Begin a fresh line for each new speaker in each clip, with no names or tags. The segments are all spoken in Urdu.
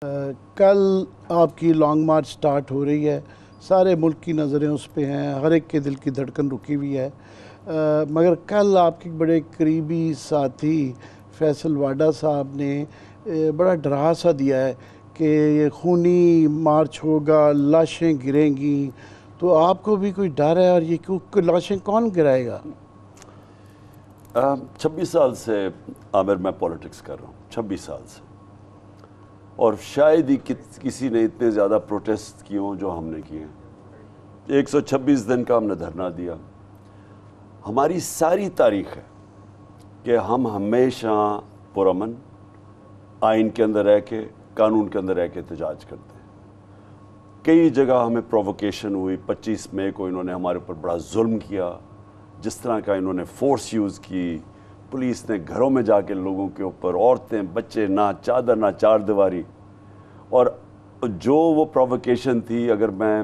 کل آپ کی لانگ مارچ سٹارٹ ہو رہی ہے، سارے ملک کی نظریں اس پہ ہیں، ہر ایک کے دل کی دھڑکن رکی ہوئی ہے، مگر کل آپ کے بڑے قریبی ساتھی فیصل واڈا صاحب نے بڑا ڈرا سا دیا ہے کہ یہ خونی مارچ ہوگا، لاشیں گریں گی، تو آپ کو بھی کوئی ڈر ہے؟ اور یہ لاشیں کون گرائے گا؟
26 سال سے عامر میں پولیٹکس کر رہا ہوں، 26 سال سے، اور شاید ہی کسی نے اتنے زیادہ پروٹیسٹ کیے ہوں جو ہم نے کیے ہیں۔ 126 دن کا ہم نے دھرنا دیا۔ ہماری ساری تاریخ ہے کہ ہم ہمیشہ پرامن آئین کے اندر رہ کے، قانون کے اندر رہ کے احتجاج کرتے ہیں۔ کئی جگہ ہمیں پرووکیشن ہوئی، 25 مئی کو انہوں نے ہمارے اوپر بڑا ظلم کیا، جس طرح کا انہوں نے فورس یوز کی، پولیس نے گھروں میں جا کے لوگوں کے اوپر، عورتیں بچے، نہ چادر نہ چار دیواری، اور جو وہ پرووکیشن تھی، اگر میں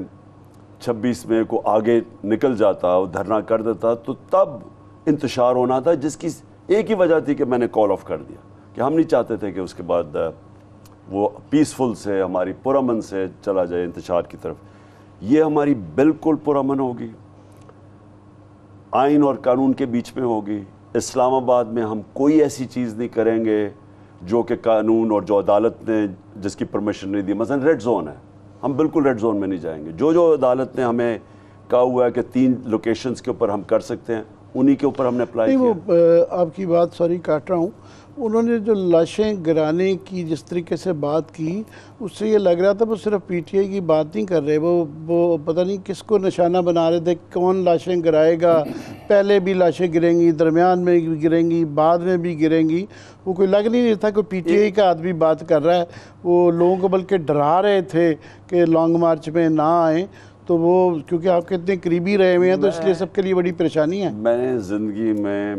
26 مئی کو آگے نکل جاتا، دھرنا کر دیتا، تو تب انتشار ہونا تھا، جس کی ایک ہی وجہ تھی کہ میں نے کال آف کر دیا کہ ہم نہیں چاہتے تھے کہ اس کے بعد وہ پیسفل سے، ہماری پرامن سے چلا جائے انتشار کی طرف۔ یہ ہماری بالکل پرامن ہوگی، آئین اور قانون کے بیچ میں ہوگی۔ اسلام آباد میں ہم کوئی ایسی چیز نہیں کریں گے جو کہ قانون اور جو عدالت نے جس کی پرمیشن نہیں دی، مثلا ریڈ زون ہے، ہم بالکل ریڈ زون میں نہیں جائیں گے۔ جو عدالت نے ہمیں کہا ہوا ہے کہ 3 لوکیشنز کے اوپر ہم کر سکتے ہیں، انہی کے اوپر ہم نے اپلائی کیا۔
وہ آپ کی بات سوری کاٹ رہا ہوں، انہوں نے جو لاشیں گرانے کی جس طریقے سے بات کی، اس سے یہ لگ رہا تھا وہ صرف پی ٹی آئی کی بات نہیں کر رہے، وہ پتہ نہیں کس کو نشانہ بنا رہے تھے، کون لاشیں گرائے گا، پہلے بھی لاشیں گریں گی، درمیان میں بھی گریں گی، بعد میں بھی گریں گی۔ وہ کوئی لگ نہیں تھا کہ پی ٹی آئی کا آدمی بات کر رہا ہے، وہ لوگوں کو بلکہ ڈرا رہے تھے کہ لانگ مارچ میں نہ آئیں، تو وہ کیونکہ آپ کے اتنے قریبی رہے ہوئے ہیں تو اس لیے سب کے لیے بڑی پریشانی ہے۔
میں نے زندگی میں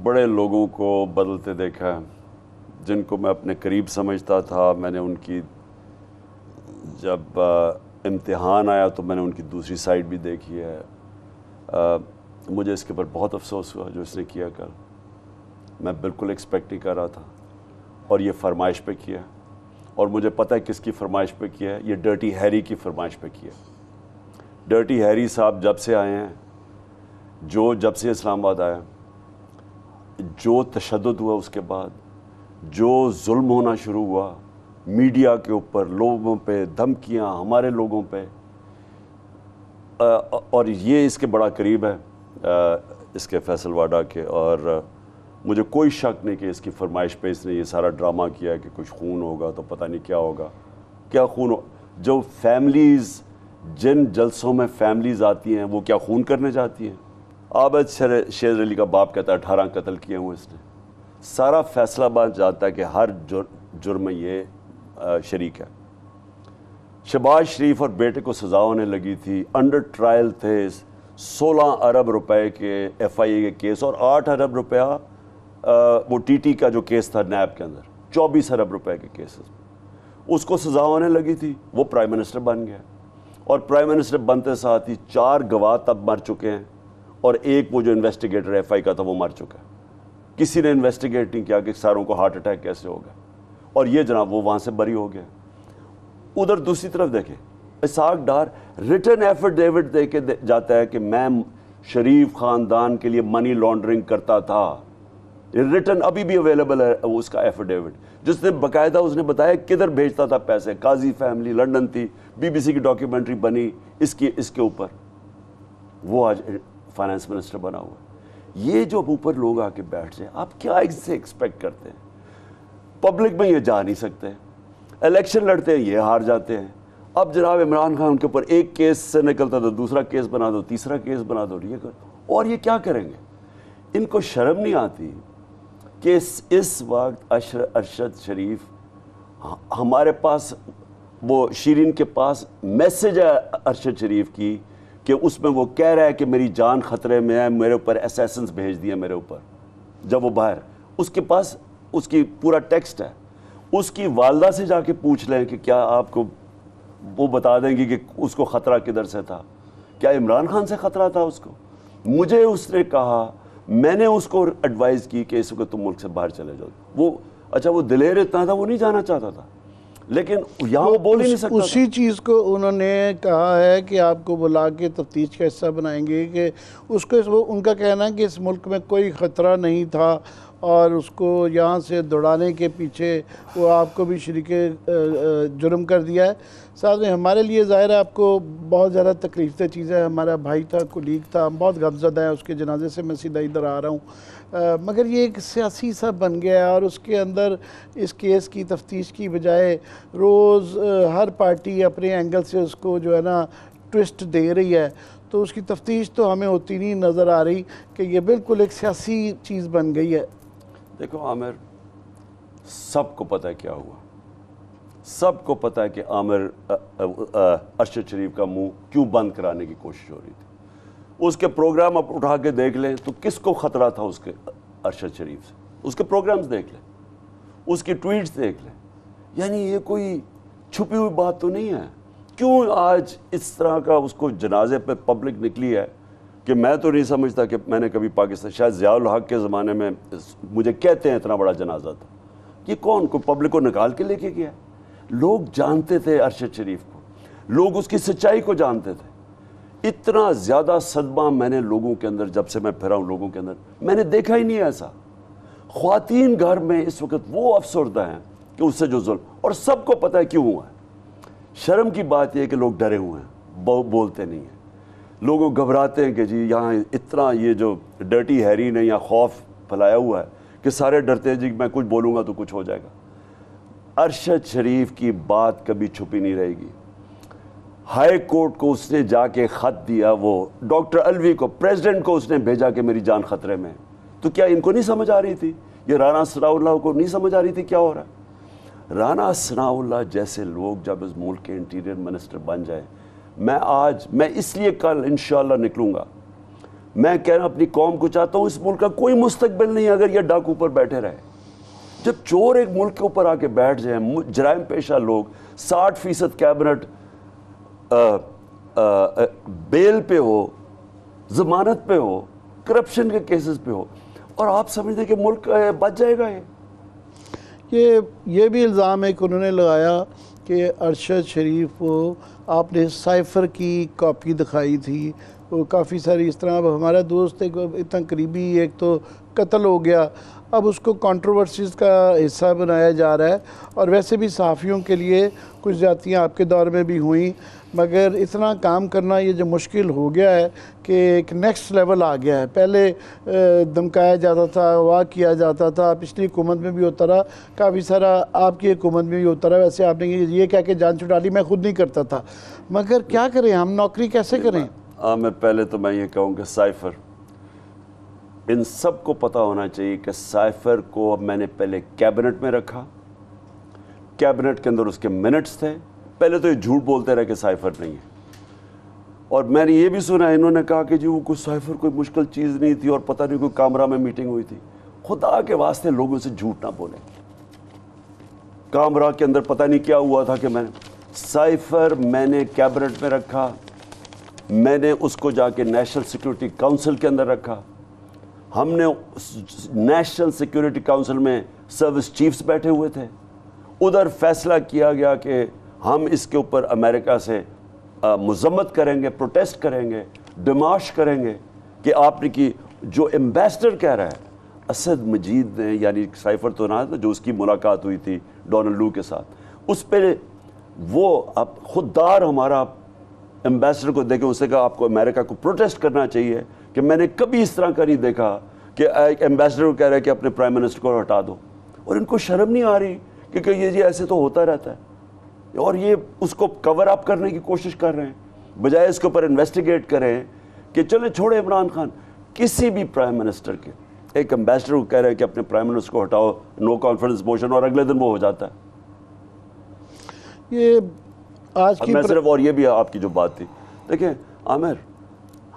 بڑے لوگوں کو بدلتے دیکھا ہے، جن کو میں اپنے قریب سمجھتا تھا، میں نے ان کی جب امتحان آیا تو میں نے ان کی دوسری سائڈ بھی دیکھی ہے۔ مجھے اس کے اوپر بہت افسوس ہوا جو اس نے کیا کل، میں بالکل ایکسپیکٹ نہیں کر رہا تھا، اور یہ فرمائش پہ کیا، اور مجھے پتہ ہے کس کی فرمائش پہ کیا ہے، یہ ڈرٹی ہیری کی فرمائش پہ کیا۔ ڈرٹی ہیری صاحب جب سے آئے ہیں، جب سے اسلام آباد آیا، جو تشدد ہوا اس کے بعد، جو ظلم ہونا شروع ہوا میڈیا کے اوپر، لوگوں پہ دھمکیاں، ہمارے لوگوں پہ، اور یہ اس کے بڑا قریب ہے، اس کے فیصل واڈا کے، اور مجھے کوئی شک نہیں کہ اس کی فرمائش پہ اس نے یہ سارا ڈرامہ کیا ہے کہ کچھ خون ہوگا تو پتہ نہیں کیا ہوگا، کیا خون ہو، جو فیملیز، جن جلسوں میں فیملیز آتی ہیں وہ کیا خون کرنے جاتی ہیں؟ عابد شیر علی کا باپ کہتا ہے 18 قتل کیے ہوں اس نے۔ سارا فیصلہ آباد جاتا ہے کہ ہر جرم میں یہ شریک ہے۔ شہباز شریف اور بیٹے کو سزا ہونے لگی تھی، انڈر ٹرائل تھے 16 ارب روپے کے ایف آئی اے کے کیس، اور 8 ارب روپیہ وہ ٹی ٹی کا جو کیس تھا نیب کے اندر، 24 ارب روپے کے کیسز، اس کو سزا ہونے لگی تھی، وہ پرائم منسٹر بن گیا، اور پرائم منسٹر بنتے ساتھ ہی 4 گواہ تب مر چکے ہیں، اور ایک وہ جو انویسٹیگیٹر ایف آئی کا تھا وہ مر چکا ہے۔ کسی نے انویسٹیگیٹ نہیں کیا کہ ساروں کو ہارٹ اٹیک کیسے ہوگا، اور یہ جناب وہ وہاں سے بری ہو گیا۔ ادھر دوسری طرف دیکھیں، اسحاق ڈار ریٹن ایفیڈیوٹ دے کے جاتا ہے کہ میں شریف خاندان کے لیے منی لانڈرنگ کرتا تھا، ریٹن ابھی بھی اویلیبل ہے اس کا ایفیڈیوٹ، جس نے باقاعدہ اس نے بتایا کدھر بھیجتا تھا پیسے، قاضی فیملی لنڈن تھی، بی بی سی کی ڈاکیومنٹری بنی اس کے اوپر، وہ آج فائنانس منسٹر بنا ہوا ہے۔ یہ جو اوپر لوگ آ کے بیٹھ جائیں، آپ کیا اس سے ایکسپیکٹ کرتے ہیں؟ پبلک میں یہ جا نہیں سکتے، الیکشن لڑتے ہیں یہ ہار جاتے ہیں۔ اب جناب عمران خان کے اوپر ایک کیس سے نکلتا تو دوسرا کیس بنا دو، تیسرا کیس بنا دو، یہ کرو، اور یہ کیا کریں گے؟ ان کو شرم نہیں آتی کہ اس وقت ارشد شریف، ہمارے پاس وہ شیرین کے پاس میسج ہے ارشد شریف کی کہ اس میں وہ کہہ رہا ہے کہ میری جان خطرے میں ہے، میرے اوپر اسیسنز بھیج دیے میرے اوپر، جب وہ باہر، اس کے پاس اس کی پورا ٹیکسٹ ہے۔ اس کی والدہ سے جا کے پوچھ لیں کہ کیا آپ کو وہ بتا دیں گی کہ اس کو خطرہ کدھر سے تھا، کیا عمران خان سے خطرہ تھا اس کو؟ مجھے اس نے کہا، میں نے اس کو ایڈوائز کی کہ اس وقت تم ملک سے باہر چلے جاؤ، وہ اچھا وہ دلیر اتنا تھا وہ نہیں جانا چاہتا تھا، لیکن یہاں وہ بول ہی نہیں سکتا.
اسی چیز کو انہوں نے کہا ہے کہ آپ کو بلا کے تفتیش کا حصہ بنائیں گے، کہ اس کو ان کا کہنا ہے کہ اس ملک میں کوئی خطرہ نہیں تھا اور اس کو یہاں سے دوڑانے کے پیچھے وہ آپ کو بھی شریک جرم کر دیا ہے. ساتھ میں ہمارے لیے ظاہر ہے آپ کو بہت زیادہ تکلیف دہ چیز ہے. ہمارا بھائی تھا، کولیگ تھا، ہم بہت غمزدہ ہیں اس کے جنازے سے، میں سیدھا ادھر آ رہا ہوں. مگر یہ ایک سیاسی سا بن گیا ہے اور اس کے اندر اس کیس کی تفتیش کی بجائے روز ہر پارٹی اپنے اینگل سے اس کو جو ہے نا ٹوسٹ دے رہی ہے. تو اس کی تفتیش تو ہمیں ہوتی نہیں نظر آ رہی کہ یہ بالکل ایک سیاسی چیز بن گئی ہے.
دیکھو عامر، سب کو پتہ ہے کیا ہوا، سب کو پتہ ہے کہ عامر ارشد شریف کا منہ کیوں بند کرانے کی کوشش ہو رہی تھی. اس کے پروگرام آپ اٹھا کے دیکھ لیں تو کس کو خطرہ تھا اس کے ارشد شریف سے. اس کے پروگرامز دیکھ لیں، اس کی ٹویٹس دیکھ لیں. یعنی یہ کوئی چھپی ہوئی بات تو نہیں ہے. کیوں آج اس طرح کا اس کو جنازے پہ پبلک نکلی ہے کہ میں تو نہیں سمجھتا کہ میں نے کبھی پاکستان، شاید ضیاء الحق کے زمانے میں مجھے کہتے ہیں اتنا بڑا جنازہ تھا. یہ کون کو پبلک کو نکال کے لے کے گیا؟ لوگ جانتے تھے ارشد شریف کو، لوگ اس کی سچائی کو جانتے تھے. اتنا زیادہ صدمہ میں نے لوگوں کے اندر، جب سے میں پھرا ہوں لوگوں کے اندر، میں نے دیکھا ہی نہیں ایسا. خواتین گھر میں اس وقت وہ افسردہ ہیں کہ اس سے جو ظلم، اور سب کو پتہ ہے کیوں ہوا ہے. شرم کی بات یہ ہے کہ لوگ ڈرے ہوئے ہیں، بولتے نہیں ہیں. لوگوں گھبراتے ہیں کہ جی یہاں اتنا یہ جو ڈرٹی ہیری نے یا خوف پھیلایا ہوا ہے کہ سارے ڈرتے ہیں جی میں کچھ بولوں گا تو کچھ ہو جائے گا. ارشد شریف کی بات کبھی چھپی نہیں رہے گی. ہائی کورٹ کو اس نے جا کے خط دیا، وہ ڈاکٹر الوی کو، پریزیڈنٹ کو اس نے بھیجا کہ میری جان خطرے میں. تو کیا ان کو نہیں سمجھ آ رہی تھی؟ یہ رانا ثناءاللہ کو نہیں سمجھ آ رہی تھی کیا ہو رہا ہے؟ رانا ثناءاللہ جیسے لوگ جب اس ملک کے انٹیریئر منسٹر بن جائیں، میں اس لیے کل انشاءاللہ نکلوں گا. میں کہہ رہا اپنی قوم کو چاہتا ہوں، اس ملک کا کوئی مستقبل نہیں اگر یہ ڈاکو پر بیٹھے رہے. جب چور ایک ملک کے اوپر آ کے بیٹھ جائیں، جرائم پیشہ لوگ، 60% کیبنٹ بیل پہ ہو، ضمانت پہ ہو، کرپشن کے کیسز پہ ہو، اور آپ سمجھتے کہ ملک بچ جائے گا.
یہ بھی الزام ہے کہ انہوں نے لگایا کہ ارشد شریف کو آپ نے سائفر کی کاپی دکھائی تھی. وہ کافی ساری اس طرح، اب ہمارا دوست ایک اتنا قریبی ایک تو قتل ہو گیا، اب اس کو کنٹروورسیز کا حصہ بنایا جا رہا ہے. اور ویسے بھی صحافیوں کے لیے کچھ زیادتیاں آپ کے دور میں بھی ہوئیں، مگر اتنا کام کرنا یہ جو مشکل ہو گیا ہے کہ ایک نیکسٹ لیول آ گیا ہے. پہلے دھمکایا جاتا تھا، اغوا کیا جاتا تھا، پچھلی حکومت میں بھی ہوتا رہا، کافی سارا آپ کی حکومت میں بھی ہوتا رہا. ویسے آپ نے یہ کہہ کے جان چھڑا لی، میں خود نہیں کرتا تھا. مگر کیا کریں، ہم نوکری کیسے کریں؟
میں پہلے تو میں یہ کہوں کہ سائفر، ان سب کو پتہ ہونا چاہیے کہ سائفر کو اب میں نے پہلے کیبنٹ میں رکھا، کیبنٹ کے اندر اس کے منٹس تھے. پہلے تو یہ جھوٹ بولتے رہے کہ سائفر نہیں ہے، اور میں نے یہ بھی سنا انہوں نے کہا کہ جی وہ کوئی سائفر کوئی مشکل چیز نہیں تھی اور پتہ نہیں کوئی کامرہ میں میٹنگ ہوئی تھی. خدا کے واسطے لوگوں سے جھوٹ نہ بولیں. کامرہ کے اندر پتہ نہیں کیا ہوا تھا کہ میں نے سائفر میں نے کیبنٹ میں رکھا، میں نے اس کو جا کے نیشنل سیکیورٹی کاؤنسل کے اندر رکھا. ہم نے نیشنل سیکیورٹی کاؤنسل میں سروس چیفز بیٹھے ہوئے تھے. ادھر فیصلہ کیا گیا کہ ہم اس کے اوپر امریکہ سے مذمت کریں گے، پروٹیسٹ کریں گے، ڈیمارش کریں گے کہ آپ نے کی. جو ایمبیسڈر کہہ رہا ہے اسد مجید نے، یعنی سائفر تو نہ جو اس کی ملاقات ہوئی تھی ڈونلڈ لو کے ساتھ، اس پہ وہ اب خوددار ہمارا ایمبیسڈر کو دیکھیں، اس نے کہا آپ کو امریکہ کو پروٹیسٹ کرنا چاہیے کہ میں نے کبھی اس طرح کا نہیں دیکھا کہ ایک ایمبیسڈر کو کہہ رہا ہے کہ اپنے پرائم منسٹر کو ہٹا دو. اور ان کو شرم نہیں آ رہی کہ یہ جی ایسے تو ہوتا رہتا ہے، اور یہ اس کو کور اپ کرنے کی کوشش کر رہے ہیں بجائے اس کے اوپر انویسٹیگیٹ کریں کہ چلے چھوڑے عمران خان. کسی بھی پرائم منسٹر کے ایک ایمبیسڈر کو کہہ رہے ہیں کہ اپنے پرائم منسٹر کو ہٹاؤ، نو کانفیڈنس موشن، اور اگلے دن وہ ہو جاتا ہے.
یہ آج کی
میں صرف، اور یہ بھی آپ کی جو بات تھی، دیکھیں عامر،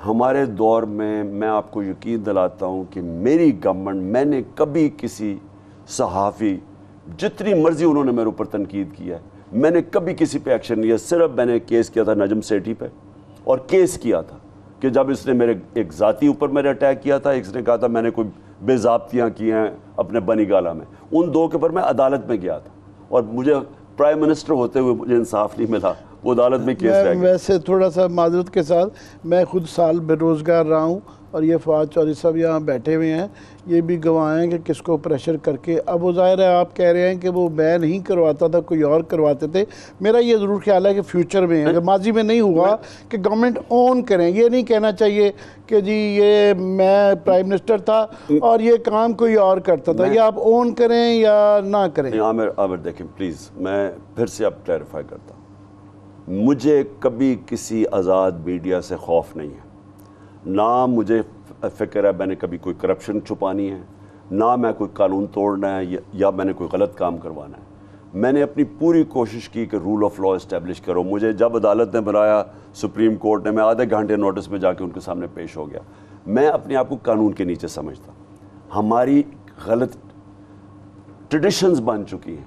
ہمارے دور میں آپ کو یقین دلاتا ہوں کہ میری گورنمنٹ، میں نے کبھی کسی صحافی، جتنی مرضی انہوں نے میرے اوپر تنقید کیا ہے، میں نے کبھی کسی پہ ایکشن نہیں لیا. صرف میں نے کیس کیا تھا نجم سیٹھی پہ، اور کیس کیا تھا کہ جب اس نے میرے ایک ذاتی اوپر میرے اٹیک کیا تھا، ایک نے کہا تھا میں نے کوئی بے ضابطیاں کی ہیں اپنے بنی گالہ میں، ان دو کے اوپر میں عدالت میں گیا تھا. اور مجھے پرائم منسٹر ہوتے ہوئے مجھے انصاف نہیں ملا, وہ عدالت میں کیس رہ گیا.
ویسے تھوڑا سا معذرت کے ساتھ میں خود سال بے روزگار رہا ہوں, اور یہ فواد چودھری صاحب یہاں بیٹھے ہوئے ہیں, یہ بھی گواہ ہیں کہ کس کو پریشر کر کے. اب وہ ظاہر ہے آپ کہہ رہے ہیں کہ وہ میں نہیں کرواتا تھا, کوئی اور کرواتے تھے. میرا یہ ضرور خیال ہے کہ فیوچر میں اگر ماضی میں نہیں ہوا کہ گورنمنٹ اون کریں. یہ نہیں کہنا چاہیے کہ جی یہ میں پرائم منسٹر تھا اور یہ کام کوئی اور کرتا تھا, یا آپ اون کریں یا نہ کریں.
عامر دیکھیں پلیز, میں پھر سے اب کلیریفائی کرتا ہوں, مجھے کبھی کسی آزاد میڈیا سے خوف نہیں ہے, نہ مجھے فکر ہے میں نے کبھی کوئی کرپشن چھپانی ہے, نہ میں کوئی قانون توڑنا ہے یا میں نے کوئی غلط کام کروانا ہے. میں نے اپنی پوری کوشش کی کہ رول آف لا اسٹیبلش کرو. مجھے جب عدالت نے بلایا, سپریم کورٹ نے, میں آدھے گھنٹے نوٹس میں جا کے ان کے سامنے پیش ہو گیا. میں اپنے آپ کو قانون کے نیچے سمجھتا. ہماری غلط ٹریڈیشنز بن چکی ہیں.